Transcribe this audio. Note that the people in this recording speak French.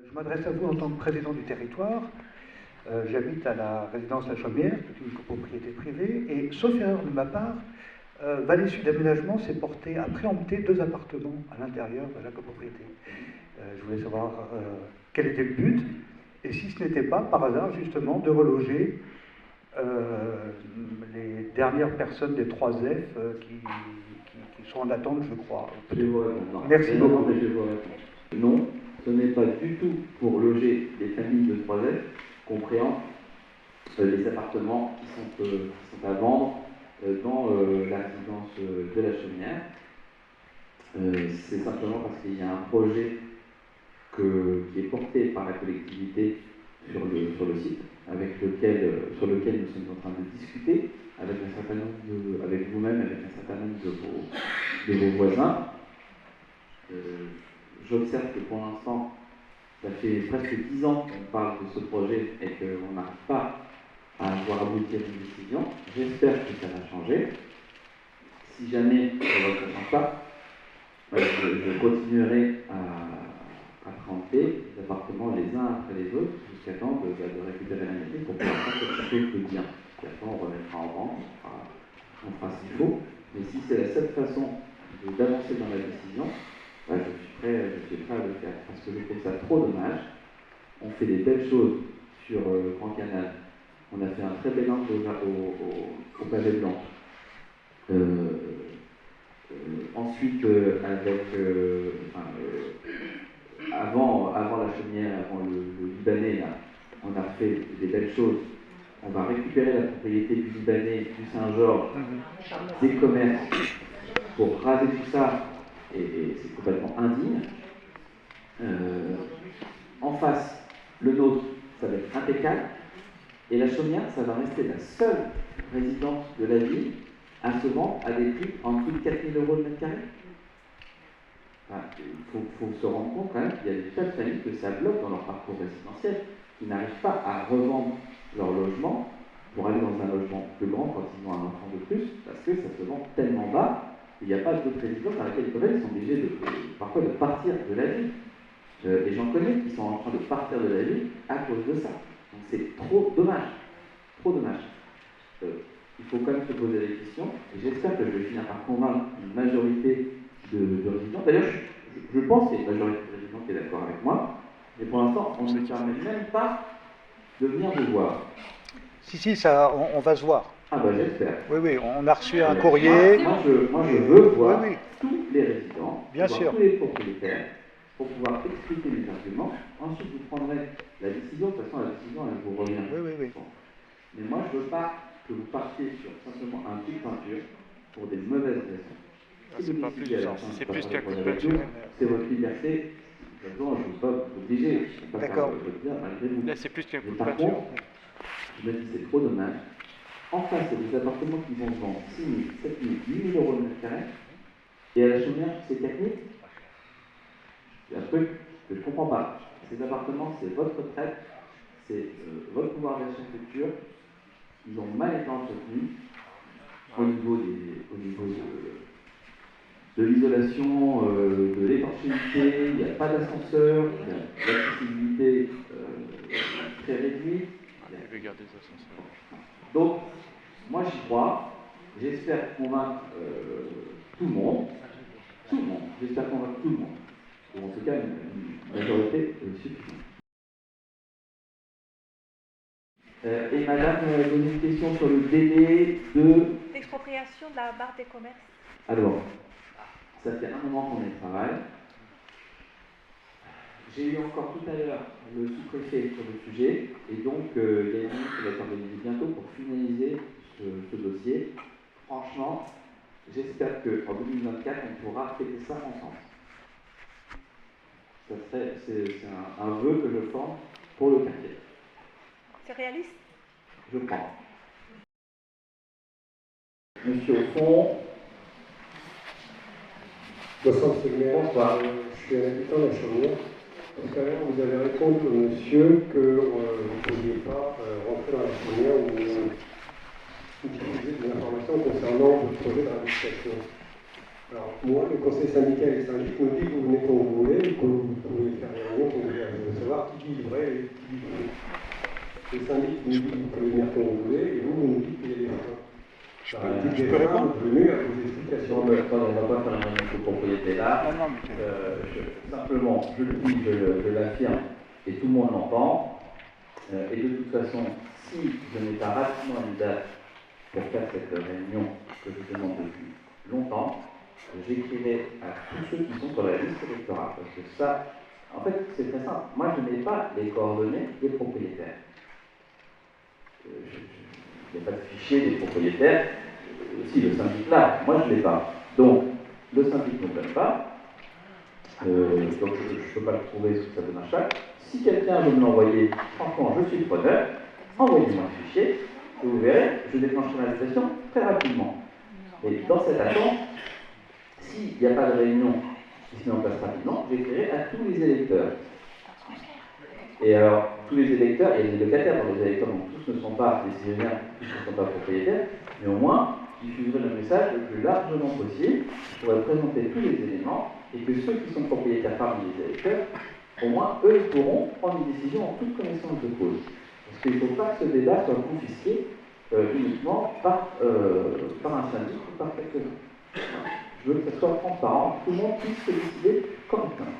Je m'adresse à vous en tant que président du territoire. J'habite à la résidence La Chaumière, qui est une copropriété privée, et sauf erreur de ma part, Vallée Sud Aménagement s'est porté à préempter 2 appartements à l'intérieur de la copropriété. Je voulais savoir quel était le but, et si ce n'était pas, par hasard, justement, de reloger les dernières personnes des 3F qui sont en attente, je crois. Je vais vous répondre. Merci beaucoup. Je vais vous répondre. Non, ce n'est pas du tout pour loger les familles de 3F qu'on préempte les appartements qui sont à vendre dans la résidence de La Chaumière. C'est simplement parce qu'il y a un projet qui est porté par la collectivité sur le site, sur lequel nous sommes en train de discuter avec un certain nombre avec vous-même, avec un certain nombre de vos voisins. J'observe que pour l'instant, ça fait presque 10 ans qu'on parle de ce projet et qu'on n'arrive pas à avoir abouti à une décision. J'espère que ça va changer. Si jamais ça ne change pas, je continuerai à préempter les appartements les uns après les autres jusqu'à temps de récupérer la mairie pour pouvoir faire quelque chose de bien. Puis après, on remettra en vente, on fera ce qu'il faut. Mais si c'est la seule façon d'avancer dans la décision, je suis prêt à le faire, parce que je trouve ça trop dommage. On fait des belles choses sur Grand Canal. On a fait un très bel angle au pavé blanc. Ensuite, avant La Chaumière, avant le Libanais, là, on a fait des belles choses. On va récupérer la propriété du Libanais, du Saint-Georges, des commerces, pour raser tout ça, et c'est complètement indigne. En face, le nôtre, ça va être impeccable, et La Chaumière, ça va rester la seule résidence de la ville à se vendre à des prix en dessous de 4 000 € le mètre carré. Il faut se rendre compte quand même qu'il y a des tas de familles que ça bloque dans leur parcours résidentiel, qui n'arrivent pas à revendre leur logement pour aller dans un logement plus grand quand ils ont un enfant de plus, parce que ça se vend tellement bas qu'il n'y a pas d'autres résidences dans lesquelles ils sont obligés parfois de partir de la ville. Et j'en connais qui sont en train de partir de la ville à cause de ça. Donc c'est trop dommage. Trop dommage. Il faut quand même se poser des questions, et j'espère que je vais finir par convaincre une majorité de résidents. D'ailleurs, je pense qu'il y a une majorité de résidents qui est d'accord avec moi, mais pour l'instant, on ne permet même pas de venir nous voir. Si, ça, on va se voir. Ah j'espère. Oui, on a reçu un courrier. Moi, je veux voir oui. tous les résidents, bien sûr, tous les propriétaires, pour pouvoir expliquer les arguments. Ensuite, vous prendrez la décision. De toute façon, la décision, elle vous revient. Oui. Bon. Mais moi, je ne veux pas que vous partiez sur simplement un coup de peinture pour des mauvaises raisons. C'est pas plus du genre, c'est plus qu'un coup de peinture. C'est votre liberté. De toute façon, je ne veux pas vous obliger. D'accord. Là, c'est plus qu'un coup de par peinture. contre, je me dis c'est trop dommage. En face, il y a des appartements qui vont se vendre 6 000, 7 000, 8 000 € le mètre carré. Et à La Chaumière, c'est 4 000. Il y a un truc que je ne comprends pas. Ces appartements, c'est votre retraite, c'est votre pouvoir d'achat futur. Ils ont mal été entretenus au niveau de l'isolation, de l'étanchéité. Il n'y a pas d'ascenseur, il y a l'accessibilité très réduite. Il veut garder les ascenseurs. Donc, moi j'y crois. J'espère convaincre tout le monde. J'espère convaincre tout le monde. Ou en tout cas, une majorité suffisante. Et madame, vous une question sur le délai de... L'expropriation de la barre des commerces. Alors, ça fait un moment qu'on y travaille. J'ai eu encore tout à l'heure le sous-préfet sur le sujet, et donc il y a une réunion qui va être organisée bientôt pour finaliser ce dossier. Franchement, j'espère qu'en 2024, on pourra fêter ça ensemble. C'est un vœu que je forme pour le quartier. C'est réaliste? Je crois. Monsieur au fond. Bonsoir. Je suis un habitant de La Chaumière. Tout à l'heure, vous avez répondu au monsieur que vous ne pouviez pas rentrer dans La Chaumière ou diffuser des informations concernant le projet de réhabilitation. Alors, moi, le conseil syndical et syndic nous dit que vous venez quand vous voulez, que vous pouvez faire des réunions quand vous voulez. Je veux savoir qui dit vrai et qui dit faux. Le syndic nous dit que vous pouvez venir quand vous voulez, et vous nous dites qu'il y a des freins. Je peux répondre? Venu à vos explications. On ne va pas faire une copropriété là. Non, mais Simplement, je le dis, je l'affirme, et tout le monde l'entend. Et de toute façon, si je n'ai pas rapidement une date pour faire cette réunion que je demande depuis longtemps, j'écrirai à tous ceux qui sont sur la liste électorale. Parce que ça, en fait, c'est très simple. Moi, je n'ai pas les coordonnées des propriétaires. Il n'y a pas de fichier des propriétaires. Si, le syndic là, moi je ne l'ai pas. Donc, le syndic ne me donne pas. Donc, je ne peux pas le trouver sous sa donne à chaque. Si quelqu'un veut me l'envoyer, franchement, je suis preneur. Envoyez-moi un fichier. Et vous verrez, je déclencherai la législation très rapidement. Et dans cette attente, s'il n'y a pas de réunion qui se met en place rapidement, j'écrirai à tous les électeurs. Et alors, tous les électeurs, il y a des locataires dans les électeurs, donc tous ne sont pas décisionnaires, tous ne sont pas propriétaires, mais au moins, diffuserai le message le plus largement possible pour présenter tous les éléments et que ceux qui sont propriétaires parmi les électeurs, au moins, eux pourront prendre une décision en toute connaissance de cause. Parce qu'il ne faut pas que ce débat soit confisqué uniquement par un syndic ou par quelqu'un. Je veux que ce soit transparent, que tout le monde puisse se décider correctement.